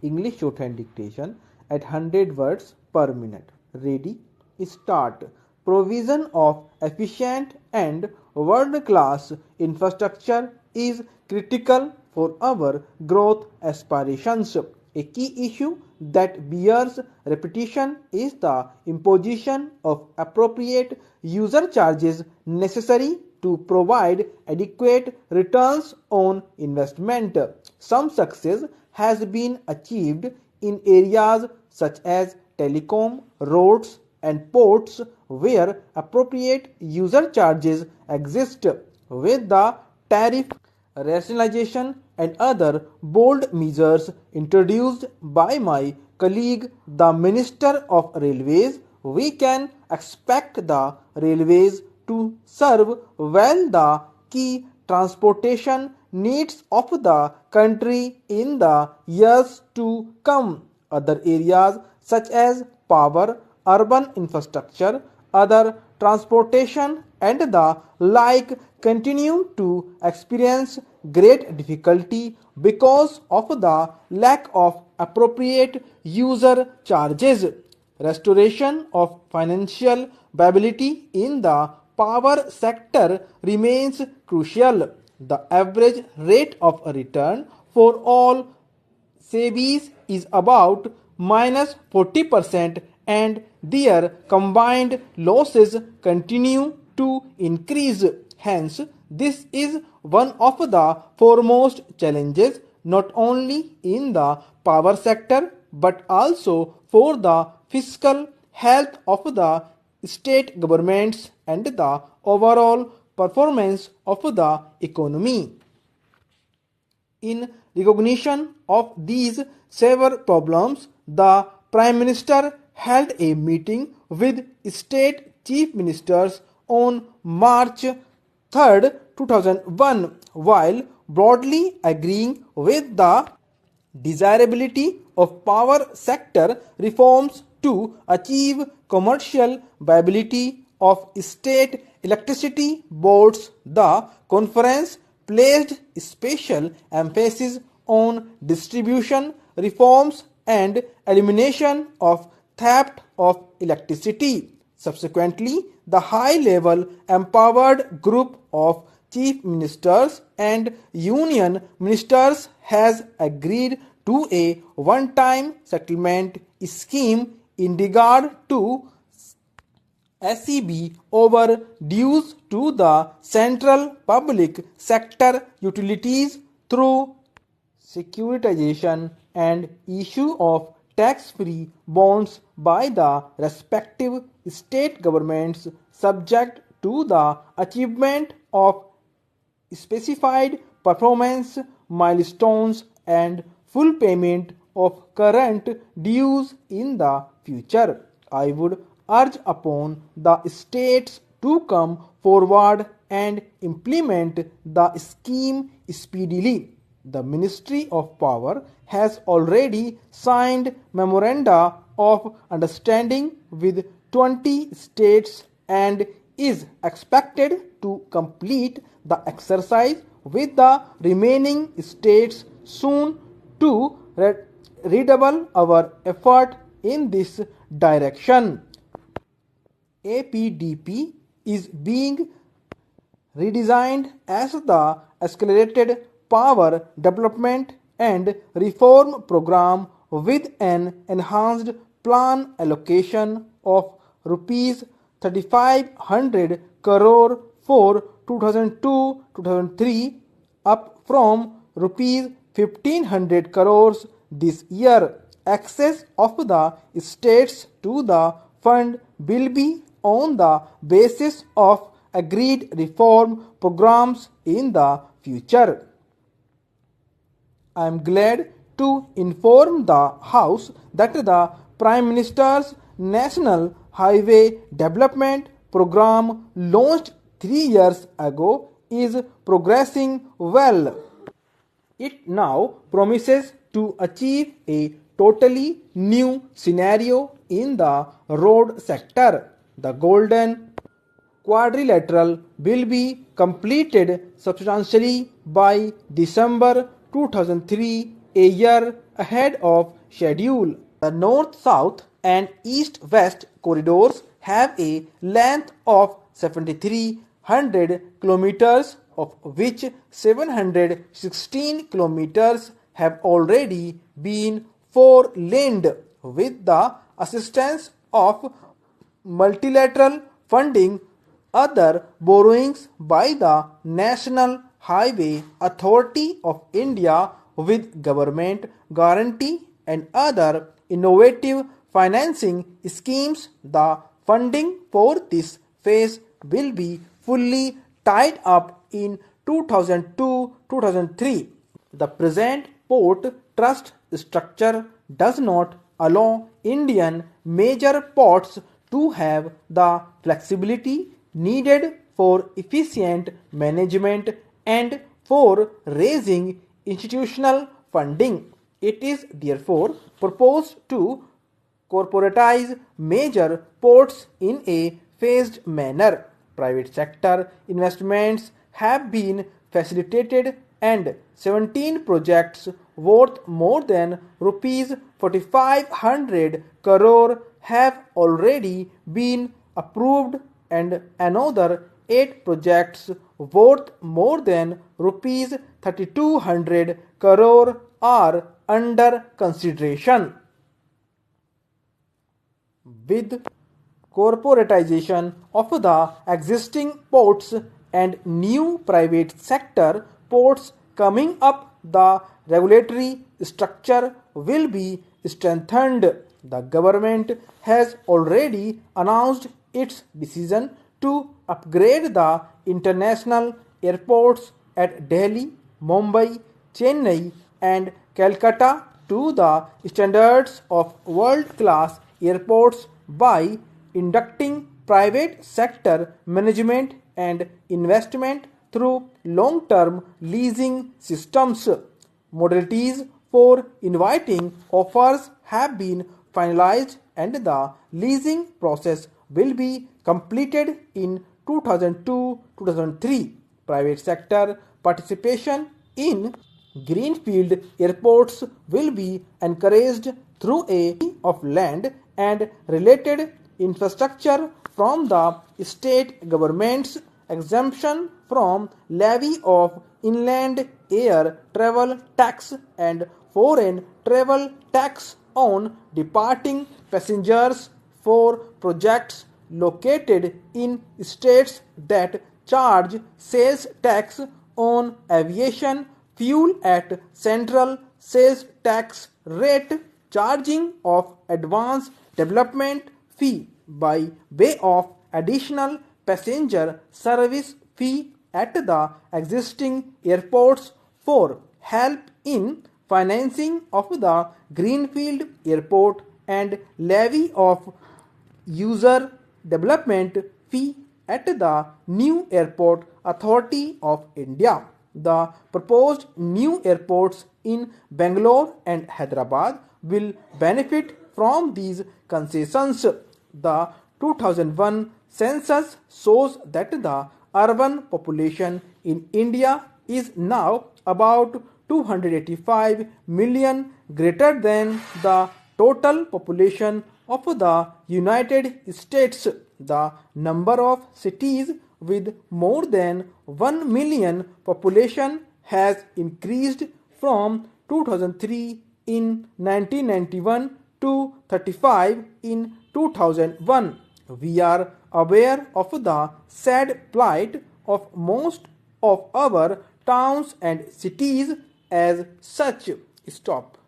English shorthand dictation at 100 words per minute. Ready? Start. Provision of efficient and world-class infrastructure is critical for our growth aspirations. A key issue that bears repetition is the imposition of appropriate user charges necessary to provide adequate returns on investment. Some success has been achieved in areas such as telecom, roads, and ports where appropriate user charges exist. With the tariff rationalization and other bold measures introduced by my colleague, the Minister of Railways, we can expect the railways to serve well the key transportation needs of the country in the years to come. Other areas such as power, urban infrastructure, other transportation and the like continue to experience great difficulty because of the lack of appropriate user charges. Restoration of financial viability in the power sector remains crucial. The average rate of return for all SEBIs is about minus 40% and their combined losses continue to increase. Hence, this is one of the foremost challenges not only in the power sector but also for the fiscal health of the state governments and the overall performance of the economy. In recognition of these severe problems, the Prime Minister held a meeting with state chief ministers on March 3, 2001, while broadly agreeing with the desirability of power sector reforms to achieve commercial viability of state electricity boards. The conference placed special emphasis on distribution reforms and elimination of theft of electricity. Subsequently, the high-level empowered group of chief ministers and union ministers has agreed to a one-time settlement scheme in regard to SEB over dues to the central public sector utilities through securitization and issue of tax-free bonds by the respective state governments, subject to the achievement of specified performance milestones and full payment of current dues in the future. I would urge upon the states to come forward and implement the scheme speedily. The Ministry of Power has already signed memoranda of understanding with 20 states and is expected to complete the exercise with the remaining states soon to redouble our effort in this direction. APDP is being redesigned as the Accelerated Power Development and Reform Program with an enhanced plan allocation of rupees 3500 crore for 2002-2003 up from rupees 1500 crores this year. Access of the states to the fund will be on the basis of agreed reform programs in the future. I am glad to inform the House that the Prime Minister's National Highway Development Program, launched 3 years ago, is progressing well. It now promises to achieve a totally new scenario in the road sector. The Golden Quadrilateral will be completed substantially by December 2003, a year ahead of schedule. The north-south and east-west corridors have a length of 7,300 kilometers, of which 716 kilometers have already been four-laned with the assistance of multilateral funding. Other borrowings by the National Highway Authority of India with government guarantee and other innovative financing schemes. The funding for this phase will be fully tied up in 2002-2003. The present port trust structure does not allow Indian major ports to have the flexibility needed for efficient management and for raising institutional funding. It is therefore proposed to corporatize major ports in a phased manner. Private sector investments have been facilitated and 17 projects worth more than rupees 4,500 crore have already been approved and another 8 projects worth more than rupees 3,200 crore are under consideration. With corporatization of the existing ports and new private sector ports coming up, the regulatory structure will be strengthened. The government has already announced its decision to upgrade the international airports at Delhi, Mumbai, Chennai, and Calcutta to the standards of world-class airports by inducting private sector management and investment through long-term leasing systems. Modalities for inviting offers have been finalized and the leasing process will be completed in 2002-2003. Private sector participation in greenfield airports will be encouraged through a of land and related infrastructure from the state government's exemption from levy of inland air travel tax and foreign travel tax on departing passengers for projects located in states that charge sales tax on aviation fuel at central sales tax rate, charging of advance development fee by way of additional passenger service fee at the existing airports for help in financing of the greenfield airport and levy of user development fee at the new airport authority of India. The proposed new airports in Bangalore and Hyderabad will benefit from these concessions. The 2001 census shows that the urban population in India is now about 285 million, greater than the total population of the United States. The number of cities with more than 1 million population has increased from 2003 in 1991 to 35 in 2001. We are aware of the sad plight of most of our towns and cities as such. Stop.